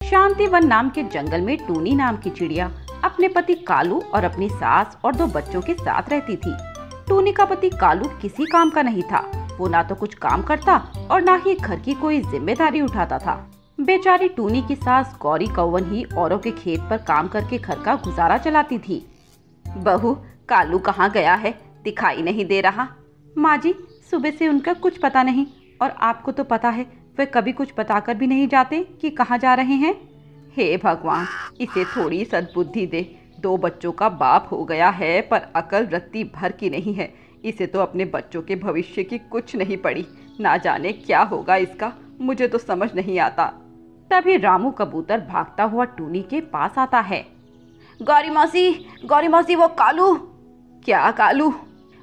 शांतिवन नाम के जंगल में टूनी नाम की चिड़िया अपने पति कालू और अपनी सास और 2 बच्चों के साथ रहती थी। टूनी का पति कालू किसी काम का नहीं था। वो ना तो कुछ काम करता और ना ही घर की कोई जिम्मेदारी उठाता था। बेचारी टूनी की सास गौरी कौवन ही औरों के खेत पर काम करके घर का गुजारा चलाती थी। बहू, कालू कहाँ गया है? दिखाई नहीं दे रहा। माँ जी, सुबह से उनका कुछ पता नहीं, और आपको तो पता है वे कभी कुछ बताकर भी नहीं जाते कि कहाँ जा रहे हैं। हे भगवान, इसे थोड़ी सद्बुद्धि दे। 2 बच्चों का बाप हो गया है, पर अकल रत्ती भर की नहीं है। इसे तो अपने बच्चों के भविष्य की कुछ नहीं पड़ी। ना जाने क्या होगा इसका, मुझे तो समझ नहीं आता। तभी रामू कबूतर भागता हुआ टूनी के पास आता है। गौरी मौसी, वो कालू। क्या कालू?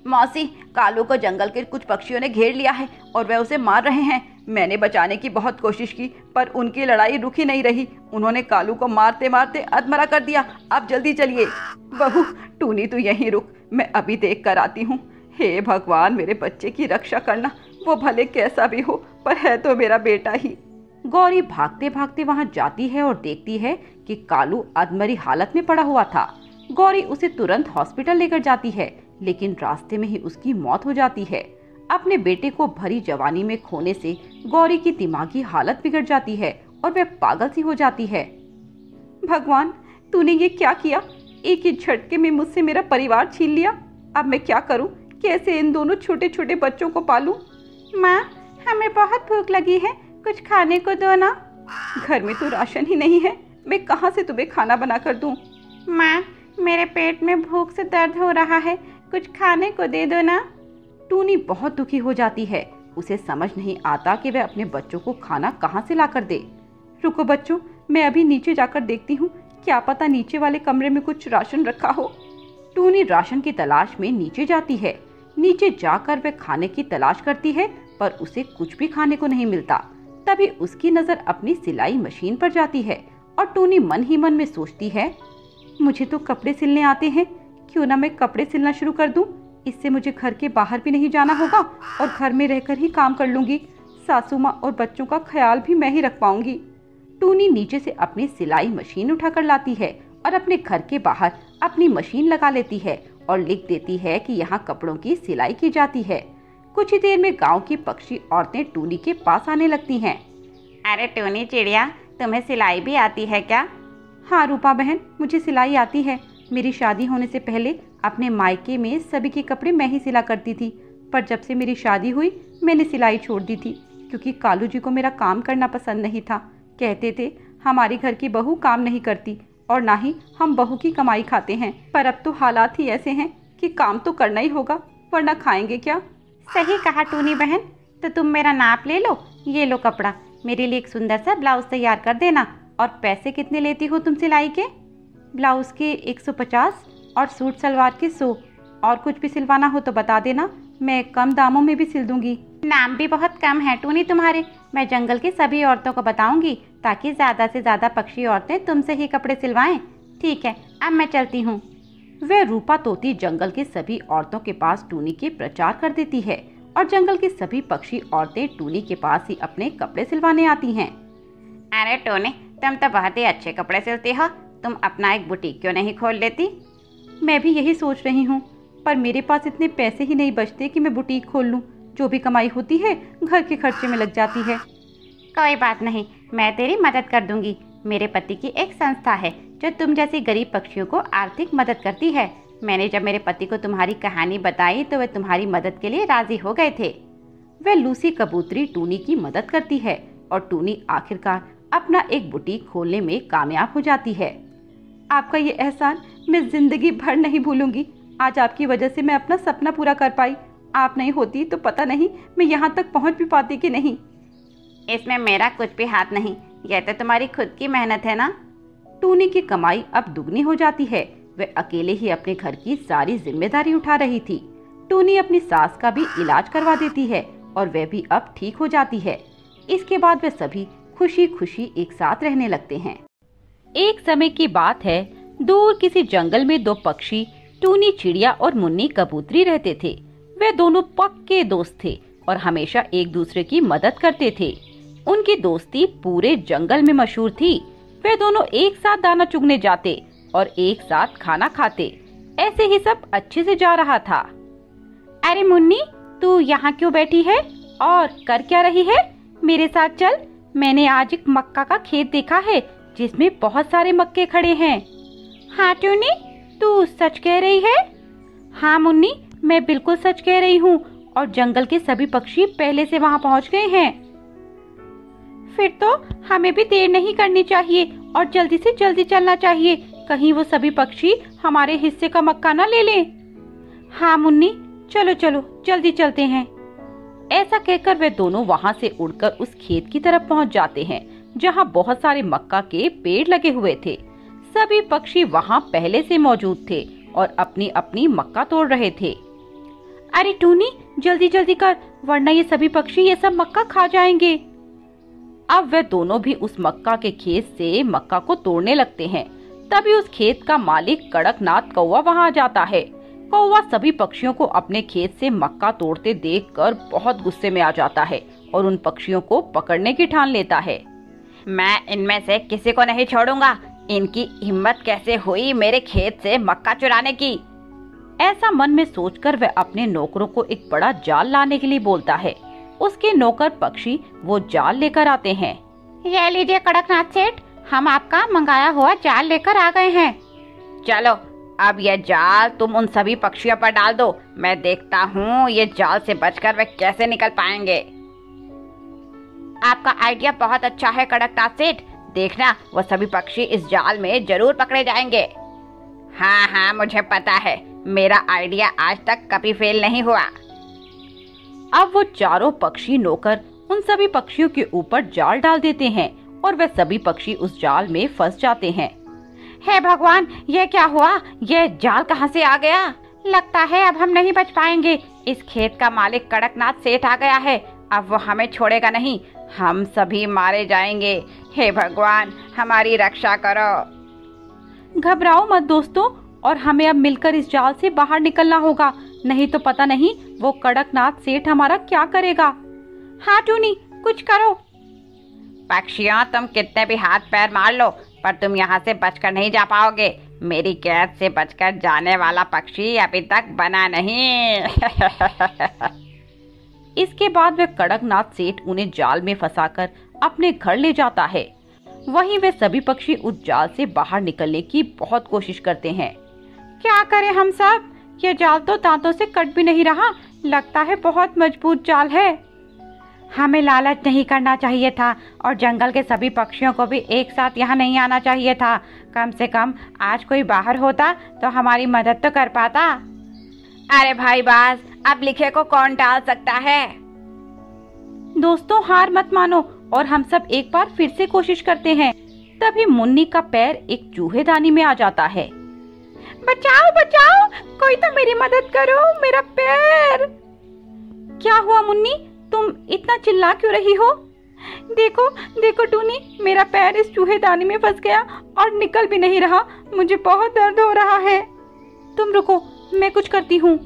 मौसी, कालू को जंगल के कुछ पक्षियों ने घेर लिया है और वे उसे मार रहे हैं। मैंने बचाने की बहुत कोशिश की, पर उनकी लड़ाई रुकी नहीं रही। उन्होंने कालू को मारते मारते अधमरा कर दिया। आप जल्दी चलिए। बहू, टूनी तू यहीं रुक, मैं अभी देख कर आती हूँ। हे भगवान, मेरे बच्चे की रक्षा करना। वो भले कैसा भी हो, पर है तो मेरा बेटा ही। गौरी भागते भागते वहाँ जाती है और देखती है कि कालू अधमरी हालत में पड़ा हुआ था। गौरी उसे तुरंत हॉस्पिटल लेकर जाती है, लेकिन रास्ते में ही उसकी मौत हो जाती है। अपने बेटे को भरी जवानी में खोने से गौरी की दिमागी हालत बिगड़ जाती है और वह पागल सी हो जाती है। भगवान, तूने ये क्या किया? एक ही झटके में मुझसे मेरा परिवार छीन लिया। अब मैं क्या करूं? कैसे इन दोनों छोटे छोटे बच्चों को पालूं? माँ, हमें बहुत भूख लगी है, कुछ खाने को दो ना। घर में तो राशन ही नहीं है, मैं कहाँ से तुम्हें खाना बना कर दूं? माँ, मेरे पेट में भूख से दर्द हो रहा है, कुछ खाने को दे दो ना। टूनी बहुत दुखी हो जाती है। उसे समझ नहीं आता कि वह अपने बच्चों को खाना कहाँ से ला कर दे। रुको बच्चों, मैं अभी नीचे जाकर देखती हूँ, क्या पता नीचे वाले कमरे में कुछ राशन रखा हो। टूनी राशन की तलाश में नीचे जाती है। नीचे जाकर वह खाने की तलाश करती है, पर उसे कुछ भी खाने को नहीं मिलता। तभी उसकी नजर अपनी सिलाई मशीन पर जाती है और टूनी मन ही मन में सोचती है, मुझे तो कपड़े सिलने आते हैं, क्यों ना मैं कपड़े सिलना शुरू कर दूं। इससे मुझे घर के बाहर भी नहीं जाना होगा और घर में रहकर ही काम कर लूंगी। सासू माँ और बच्चों का ख्याल भी मैं ही रख पाऊंगी। टूनी नीचे से अपनी सिलाई मशीन उठाकर लाती है और अपने घर के बाहर अपनी मशीन लगा लेती है और लिख देती है कि यहाँ कपड़ों की सिलाई की जाती है। कुछ ही देर में गांव की पक्षी औरतें टूनी के पास आने लगती हैं। अरे टूनी चिड़िया, तुम्हें सिलाई भी आती है क्या? हाँ रूपा बहन, मुझे सिलाई आती है। मेरी शादी होने से पहले अपने मायके में सभी के कपड़े मैं ही सिला करती थी, पर जब से मेरी शादी हुई मैंने सिलाई छोड़ दी थी, क्योंकि कालू जी को मेरा काम करना पसंद नहीं था। कहते थे हमारी घर की बहू काम नहीं करती और ना ही हम बहू की कमाई खाते हैं। पर अब तो हालात ही ऐसे हैं कि काम तो करना ही होगा, वरना खाएंगे क्या? सही कहा टूनी बहन, तो तुम मेरा नाप ले लो। ये लो कपड़ा, मेरे लिए एक सुंदर सा ब्लाउज तैयार कर देना। और पैसे कितने लेती हो तुम सिलाई के? ब्लाउज के 150 और सूट सलवार के 100। और कुछ भी सिलवाना हो तो बता देना, मैं कम दामों में भी सिल दूंगी। नाम भी बहुत कम है टूनी तुम्हारे। मैं जंगल की सभी औरतों को बताऊंगी, ताकि ज़्यादा से ज़्यादा पक्षी औरतें तुमसे ही कपड़े सिलवाएं। ठीक है, अब मैं चलती हूँ। वह रूपा तोती जंगल के सभी औरतों के पास टूनी के प्रचार कर देती है और जंगल की सभी पक्षी औरतें टूनी के पास ही अपने कपड़े सिलवाने आती हैं। अरे टूनी, तुम तो बहुत ही अच्छे कपड़े सिलती हो, तुम अपना एक बुटीक क्यों नहीं खोल लेती? मैं भी यही सोच रही हूँ, पर मेरे पास इतने पैसे ही नहीं बचते कि मैं बुटीक खोल लूँ। जो भी कमाई होती है घर के खर्चे में लग जाती है। कोई बात नहीं, मैं तेरी मदद कर दूंगी। मेरे पति की एक संस्था है जो तुम जैसी गरीब पक्षियों को आर्थिक मदद करती है। मैंने जब मेरे पति को तुम्हारी कहानी बताई तो वे तुम्हारी मदद के लिए राजी हो गए थे। वह लूसी कबूतरी टूनी की मदद करती है और टूनी आखिरकार अपना एक बुटीक खोलने में कामयाब हो जाती है। आपका ये एहसान मैं जिंदगी भर नहीं भूलूंगी। आज आपकी वजह से मैं अपना सपना पूरा कर पाई। आप नहीं होती तो पता नहीं मैं यहाँ तक पहुँच भी पाती कि नहीं। इसमें मेरा कुछ भी हाथ नहीं, यह तो तुम्हारी खुद की मेहनत है ना। टूनी की कमाई अब दुगनी हो जाती है। वह अकेले ही अपने घर की सारी जिम्मेदारी उठा रही थी। टूनी अपनी सास का भी इलाज करवा देती है और वह भी अब ठीक हो जाती है। इसके बाद वे सभी खुशी खुशी एक साथ रहने लगते हैं। एक समय की बात है, दूर किसी जंगल में 2 पक्षी टूनी चिड़िया और मुन्नी कबूतरी रहते थे। वे दोनों पक्के दोस्त थे और हमेशा एक दूसरे की मदद करते थे। उनकी दोस्ती पूरे जंगल में मशहूर थी। वे दोनों एक साथ दाना चुगने जाते और एक साथ खाना खाते। ऐसे ही सब अच्छे से जा रहा था। अरे मुन्नी, तू यहाँ क्यों बैठी है और कर क्या रही है? मेरे साथ चल। मैंने आज एक मक्का का खेत देखा है जिसमें बहुत सारे मक्के खड़े हैं। हाँ टूनी, तू सच कह रही है? हाँ मुन्नी, मैं बिल्कुल सच कह रही हूँ और जंगल के सभी पक्षी पहले से वहाँ पहुँच गए हैं। फिर तो हमें भी देर नहीं करनी चाहिए और जल्दी से जल्दी चलना चाहिए, कहीं वो सभी पक्षी हमारे हिस्से का मक्का ना ले लें। हाँ मुन्नी, चलो चलो जल्दी चलते हैं। ऐसा कहकर वे दोनों वहाँ से उड़कर उस खेत की तरफ पहुँच जाते हैं जहाँ बहुत सारे मक्का के पेड़ लगे हुए थे। सभी पक्षी वहाँ पहले से मौजूद थे और अपनी अपनी मक्का तोड़ रहे थे। अरे टूनी, जल्दी जल्दी कर, वरना ये सभी पक्षी ये सब मक्का खा जाएंगे। अब वे दोनों भी उस मक्का के खेत से मक्का को तोड़ने लगते हैं। तभी उस खेत का मालिक कड़कनाथ कौवा वहाँ जाता है। कौवा सभी पक्षियों को अपने खेत से मक्का तोड़ते देखकर बहुत गुस्से में आ जाता है और उन पक्षियों को पकड़ने की ठान लेता है। मैं इनमें से किसी को नहीं छोड़ूंगा। इनकी हिम्मत कैसे हुई मेरे खेत से मक्का चुराने की? ऐसा मन में सोचकर वह अपने नौकरों को एक बड़ा जाल लाने के लिए बोलता है। उसके नौकर पक्षी वो जाल लेकर आते हैं। ये लीजिए कड़कनाथ सेठ, हम आपका मंगाया हुआ जाल लेकर आ गए हैं। चलो अब यह जाल तुम उन सभी पक्षियों पर डाल दो। मैं देखता हूँ ये जाल से बचकर वे कैसे निकल पाएंगे। आपका आइडिया बहुत अच्छा है कड़कनाथ सेठ, देखना वो सभी पक्षी इस जाल में जरूर पकड़े जाएंगे। हाँ हाँ, मुझे पता है, मेरा आइडिया आज तक कभी फेल नहीं हुआ। अब वो चारों पक्षी नौकर उन सभी पक्षियों के ऊपर जाल डाल देते हैं और वे सभी पक्षी उस जाल में फंस जाते हैं। हे भगवान, ये क्या हुआ? ये जाल कहाँ से आ गया? लगता है अब हम नहीं बच पाएंगे। इस खेत का मालिक कड़कनाथ सेठ आ गया है, अब वो हमें छोड़ेगा नहीं, हम सभी मारे जाएंगे। हे भगवान, हमारी रक्षा करो। घबराओ मत दोस्तों, और हमें अब मिलकर इस जाल से बाहर निकलना होगा, नहीं तो पता नहीं वो कड़कनाथ सेठ हमारा क्या करेगा। हाँ टूनी, कुछ करो। पक्षियों, तुम कितने भी हाथ पैर मार लो पर तुम यहाँ से बचकर नहीं जा पाओगे। मेरी कैद से बचकर जाने वाला पक्षी अभी तक बना नहीं। इसके बाद वह कड़कनाथ सेठ उन्हें जाल में फंसाकर अपने घर ले जाता है। वहीं वे सभी पक्षी उस जाल से बाहर निकलने की बहुत कोशिश करते हैं। क्या करें हम सब? ये जाल तो दांतों से कट भी नहीं रहा, लगता है बहुत मजबूत जाल है। हमें लालच नहीं करना चाहिए था और जंगल के सभी पक्षियों को भी एक साथ यहाँ नहीं आना चाहिए था। कम से कम आज कोई बाहर होता तो हमारी मदद तो कर पाता। अरे भाई बाज, अब लिखे को कौन टाल सकता है? दोस्तों, हार मत मानो और हम सब एक बार फिर से कोशिश करते हैं। तभी मुन्नी का पैर एक चूहेदानी में आ जाता है। बचाओ बचाओ, कोई तो मेरी मदद करो, मेरा पैर। क्या हुआ मुन्नी, तुम इतना चिल्ला क्यों रही हो? देखो देखो टूनी, मेरा पैर इस चूहेदानी में फंस गया और निकल भी नहीं रहा, मुझे बहुत दर्द हो रहा है। तुम रुको, मैं कुछ करती हूँ।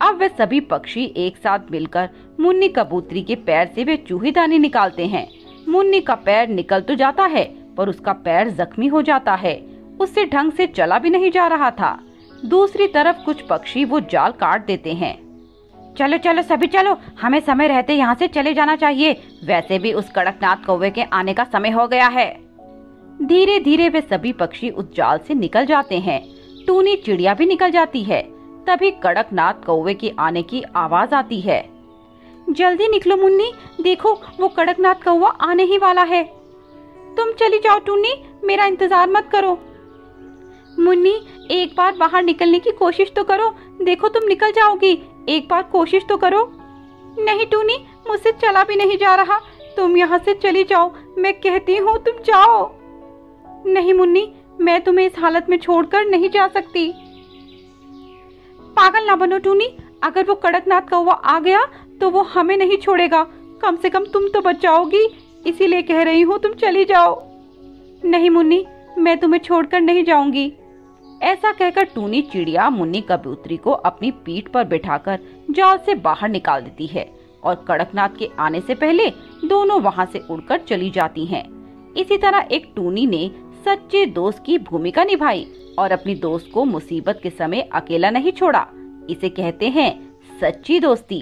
अब वे सभी पक्षी एक साथ मिलकर मुन्नी कबूतरी के पैर से वे चूहेदानी निकालते हैं। मुन्नी का पैर निकल तो जाता है पर उसका पैर जख्मी हो जाता है, उससे ढंग से चला भी नहीं जा रहा था। दूसरी तरफ कुछ पक्षी वो जाल काट देते हैं। चलो चलो सभी चलो, हमें समय रहते यहाँ से चले जाना चाहिए, वैसे भी उस कड़कनाथ कौवे के आने का समय हो गया है। धीरे धीरे वे सभी पक्षी उस जाल से निकल जाते हैं। टूनी चिड़िया भी निकल जाती है। तभी कड़कनाथ कौवे की आने की आवाज आती है। जल्दी निकलो मुन्नी, देखो वो कड़कनाथ कौवा आने ही वाला है। तुम चली जाओ टूनी, मेरा इंतजार मत करो। मुन्नी, एक बार बाहर निकलने की कोशिश तो करो, देखो तुम निकल जाओगी, एक बार कोशिश तो करो। नहीं टूनी, मुझसे चला भी नहीं जा रहा, तुम यहाँ से चली जाओ, मैं कहती हूँ तुम जाओ। नहीं मुन्नी, मैं तुम्हें इस हालत में छोड़कर नहीं जा सकती। पागल ना बनो टूनी, अगर वो कड़कनाथ कौवा आ गया तो वो हमें नहीं छोड़ेगा, कम से कम तुम तो बच जाओगी, इसीलिए कह रही हूँ तुम चली जाओ। नहीं मुन्नी, मैं तुम्हें छोड़कर नहीं जाऊंगी। ऐसा कहकर टूनी चिड़िया मुन्नी कबूतरी को अपनी पीठ पर बिठाकर जाल से बाहर निकाल देती है और कड़कनाथ के आने से पहले दोनों वहां से उड़कर चली जाती हैं। इसी तरह एक टूनी ने सच्चे दोस्त की भूमिका निभाई और अपनी दोस्त को मुसीबत के समय अकेला नहीं छोड़ा। इसे कहते हैं सच्ची दोस्ती।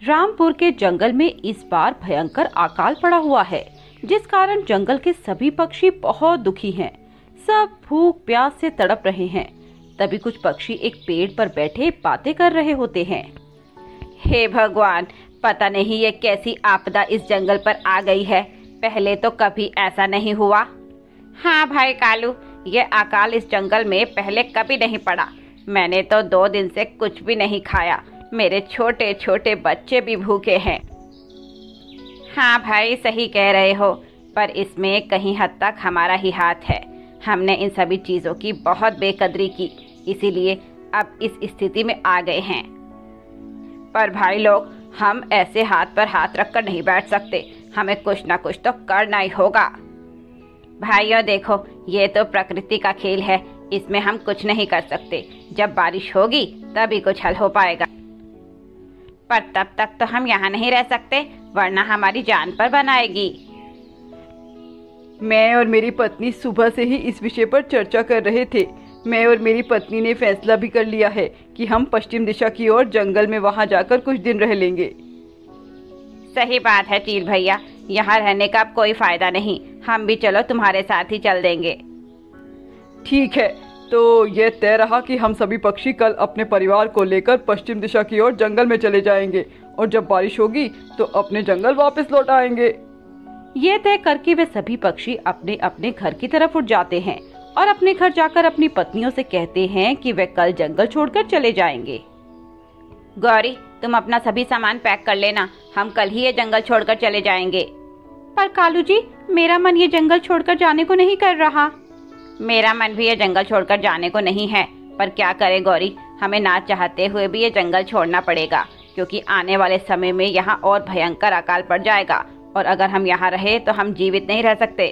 रामपुर के जंगल में इस बार भयंकर अकाल पड़ा हुआ है, जिस कारण जंगल के सभी पक्षी बहुत दुखी हैं। सब भूख प्यास से तड़प रहे हैं। तभी कुछ पक्षी एक पेड़ पर बैठे बातें कर रहे होते हैं। हे भगवान, पता नहीं ये कैसी आपदा इस जंगल पर आ गई है। पहले तो कभी ऐसा नहीं हुआ। हाँ भाई कालू, ये अकाल इस जंगल में पहले कभी नहीं पड़ा। मैंने तो 2 दिन से कुछ भी नहीं खाया। मेरे छोटे छोटे बच्चे भी भूखे हैं। हाँ भाई, सही कह रहे हो, पर इसमें कहीं हद तक हमारा ही हाथ है। हमने इन सभी चीज़ों की बहुत बेकदरी की, इसीलिए अब इस स्थिति में आ गए हैं। पर भाई लोग, हम ऐसे हाथ पर हाथ रखकर नहीं बैठ सकते। हमें कुछ ना कुछ तो करना ही होगा। भाइयों देखो, ये तो प्रकृति का खेल है, इसमें हम कुछ नहीं कर सकते। जब बारिश होगी तभी कुछ हल हो पाएगा। पर तब तक तो हम यहाँ नहीं रह सकते, वरना हमारी जान पर बनाएगी। मैं और मेरी पत्नी सुबह से ही इस विषय पर चर्चा कर रहे थे। मैं और मेरी पत्नी ने फैसला भी कर लिया है कि हम पश्चिम दिशा की ओर जंगल में वहां जाकर कुछ दिन रह लेंगे। सही बात है चील भैया, यहाँ रहने का अब कोई फायदा नहीं। हम भी चलो तुम्हारे साथ ही चल देंगे। ठीक है, तो यह तय रहा कि हम सभी पक्षी कल अपने परिवार को लेकर पश्चिम दिशा की ओर जंगल में चले जाएंगे और जब बारिश होगी तो अपने जंगल वापस लौट आएंगे। ये तय करके वे सभी पक्षी अपने अपने घर की तरफ उठ जाते हैं और अपने घर जाकर अपनी पत्नियों से कहते हैं कि वे कल जंगल छोड़कर चले जाएंगे। गौरी, तुम अपना सभी सामान पैक कर लेना, हम कल ही ये जंगल छोड़कर चले जाएंगे। पर कालू जी, मेरा मन ये जंगल छोड़कर जाने को नहीं कर रहा। मेरा मन भी ये जंगल छोड़कर जाने को नहीं है, पर क्या करें गौरी, हमें ना चाहते हुए भी ये जंगल छोड़ना पड़ेगा, क्योंकि आने वाले समय में यहाँ और भयंकर अकाल पड़ जाएगा और अगर हम यहाँ रहे तो हम जीवित नहीं रह सकते।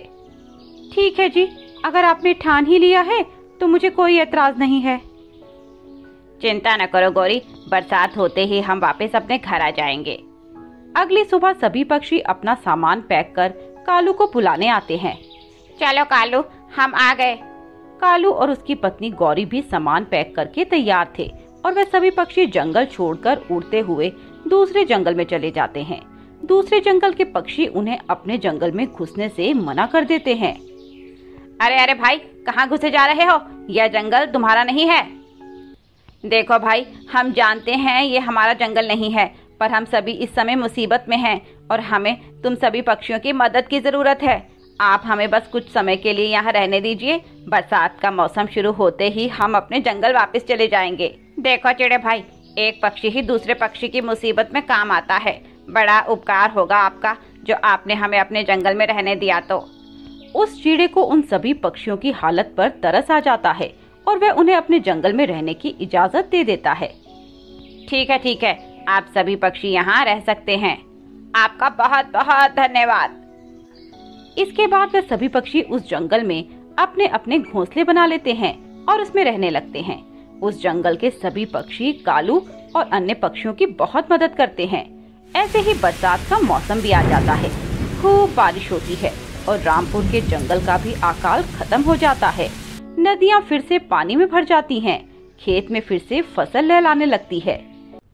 ठीक है जी, अगर आपने ठान ही लिया है तो मुझे कोई एतराज नहीं है। चिंता न करो गौरी, बरसात होते ही हम वापस अपने घर आ जाएंगे। अगली सुबह सभी पक्षी अपना सामान पैक कर कालू को बुलाने आते हैं। चलो कालू, हम आ गए। कालू और उसकी पत्नी गौरी भी सामान पैक करके तैयार थे और वे सभी पक्षी जंगल छोड़कर उड़ते हुए दूसरे जंगल में चले जाते हैं। दूसरे जंगल के पक्षी उन्हें अपने जंगल में घुसने से मना कर देते हैं। अरे अरे भाई, कहाँ घुसे जा रहे हो? यह जंगल तुम्हारा नहीं है। देखो भाई, हम जानते हैं ये हमारा जंगल नहीं है, पर हम सभी इस समय मुसीबत में हैं और हमें तुम सभी पक्षियों की मदद की जरूरत है। आप हमें बस कुछ समय के लिए यहाँ रहने दीजिए। बरसात का मौसम शुरू होते ही हम अपने जंगल वापस चले जाएंगे। देखो चिड़े भाई, एक पक्षी ही दूसरे पक्षी की मुसीबत में काम आता है। बड़ा उपकार होगा आपका जो आपने हमें अपने जंगल में रहने दिया। तो उस चिड़े को उन सभी पक्षियों की हालत पर तरस आ जाता है और वह उन्हें अपने जंगल में रहने की इजाजत दे देता है। ठीक है, आप सभी पक्षी यहाँ रह सकते हैं। आपका बहुत बहुत धन्यवाद। इसके बाद वे सभी पक्षी उस जंगल में अपने अपने घोंसले बना लेते हैं और उसमें रहने लगते हैं। उस जंगल के सभी पक्षी कालू और अन्य पक्षियों की बहुत मदद करते हैं। ऐसे ही बरसात का मौसम भी आ जाता है। खूब बारिश होती है और रामपुर के जंगल का भी अकाल खत्म हो जाता है। नदियाँ फिर से पानी में भर जाती हैं। खेत में फिर से फसल लहलाने लगती है।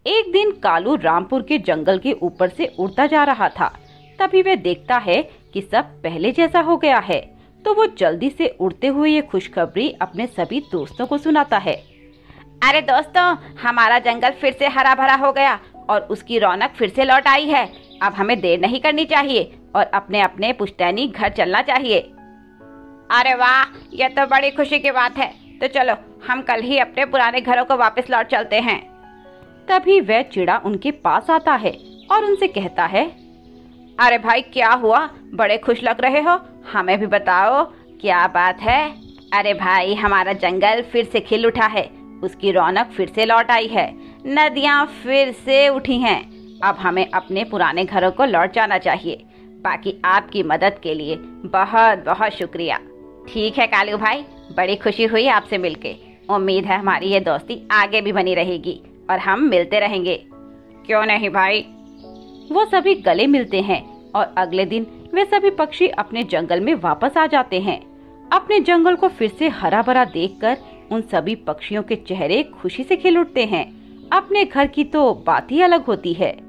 एक दिन कालू रामपुर के जंगल के ऊपर से उड़ता जा रहा था। तभी वह देखता है कि सब पहले जैसा हो गया है, तो वो जल्दी से उड़ते हुए ये खुशखबरी अपने सभी दोस्तों को सुनाता है। अरे दोस्तों, हमारा जंगल फिर से हरा भरा हो गया और उसकी रौनक फिर से लौट आई है। अब हमें देर नहीं करनी चाहिए और अपने अपने पुश्तैनी घर चलना चाहिए। अरे वाह, यह तो बड़ी खुशी की बात है। तो चलो हम कल ही अपने पुराने घरों को वापस लौट चलते हैं। तभी वह चिड़ा उनके पास आता है और उनसे कहता है, अरे भाई क्या हुआ, बड़े खुश लग रहे हो, हमें भी बताओ क्या बात है। अरे भाई, हमारा जंगल फिर से खिल उठा है, उसकी रौनक फिर से लौट आई है, नदियाँ फिर से उठी हैं। अब हमें अपने पुराने घरों को लौट जाना चाहिए। बाकी आपकी मदद के लिए बहुत बहुत शुक्रिया। ठीक है कालू भाई, बड़ी खुशी हुई आपसे मिलके। उम्मीद है हमारी ये दोस्ती आगे भी बनी रहेगी और हम मिलते रहेंगे। क्यों नहीं भाई। वो सभी गले मिलते हैं और अगले दिन वे सभी पक्षी अपने जंगल में वापस आ जाते हैं। अपने जंगल को फिर से हरा भरा देखकर उन सभी पक्षियों के चेहरे खुशी से खिल उठते हैं। अपने घर की तो बात ही अलग होती है।